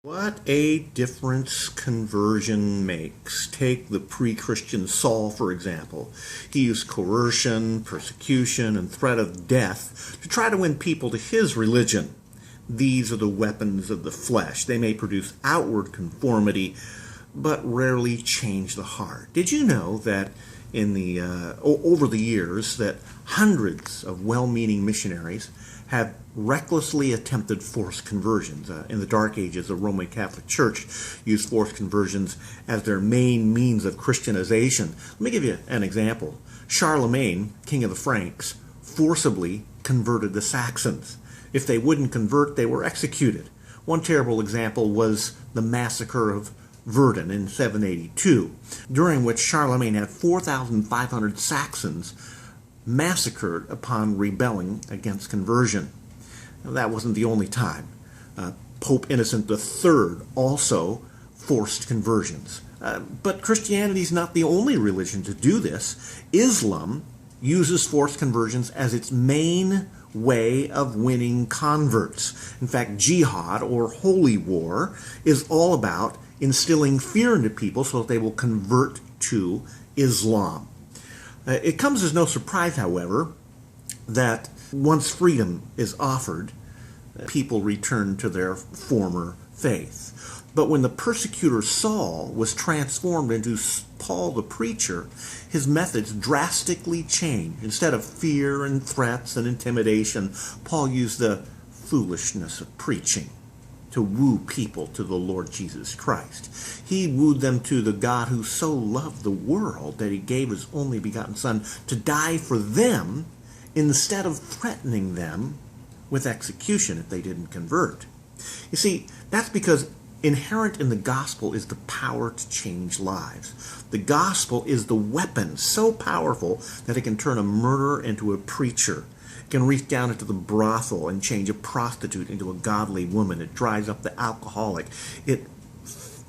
What a difference conversion makes. Take the pre-Christian Saul, for example. He used coercion, persecution, and threat of death to try to win people to his religion. These are the weapons of the flesh. They may produce outward conformity, but rarely change the heart. Did you know that over the years that hundreds of well-meaning missionaries have recklessly attempted forced conversions? In the Dark Ages, the Roman Catholic Church used forced conversions as their main means of Christianization. Let me give you an example. Charlemagne, king of the Franks, forcibly converted the Saxons. If they wouldn't convert, they were executed. One terrible example was the massacre of Verdun in 782, during which Charlemagne had 4,500 Saxons massacred upon rebelling against conversion. Now, that wasn't the only time. Pope Innocent III also forced conversions. But Christianity is not the only religion to do this. Islam uses forced conversions as its main way of winning converts. In fact, jihad, or holy war, is all about instilling fear into people so that they will convert to Islam. It comes as no surprise, however, that once freedom is offered, people return to their former faith. But when the persecutor Saul was transformed into Paul the preacher, his methods drastically changed. Instead of fear and threats and intimidation, Paul used the foolishness of preaching to woo people to the Lord Jesus Christ. He wooed them to the God who so loved the world that he gave his only begotten Son to die for them instead of threatening them with execution if they didn't convert. You see, that's because inherent in the gospel is the power to change lives. The gospel is the weapon so powerful that it can turn a murderer into a preacher. It can reach down into the brothel and change a prostitute into a godly woman. It dries up the alcoholic. It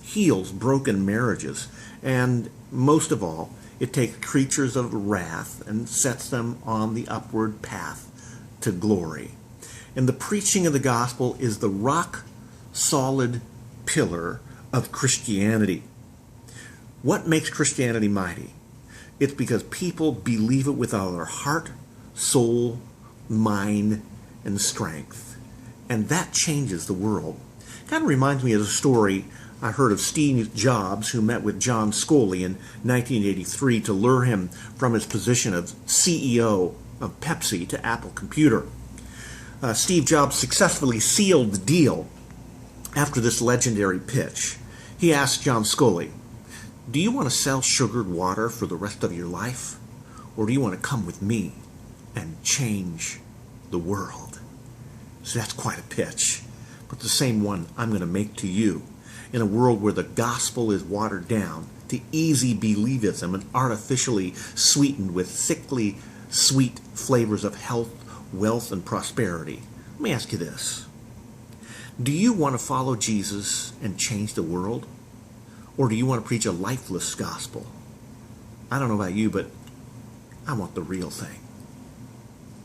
heals broken marriages. And most of all, it takes creatures of wrath and sets them on the upward path to glory. And the preaching of the gospel is the rock-solid pillar of Christianity. What makes Christianity mighty? It's because people believe it with all their heart, soul, mind, and strength. And that changes the world. It kind of reminds me of a story I heard of Steve Jobs, who met with John Scully in 1983 to lure him from his position of CEO of Pepsi to Apple Computer. Steve Jobs successfully sealed the deal after this legendary pitch. He asked John Scully, "Do you want to sell sugared water for the rest of your life? Or do you want to come with me and change the world?" So that's quite a pitch, but the same one I'm going to make to you. In a world where the gospel is watered down to easy believism and artificially sweetened with sickly sweet flavors of health, wealth, and prosperity. Let me ask you this. Do you want to follow Jesus and change the world? Or do you want to preach a lifeless gospel? I don't know about you, but I want the real thing.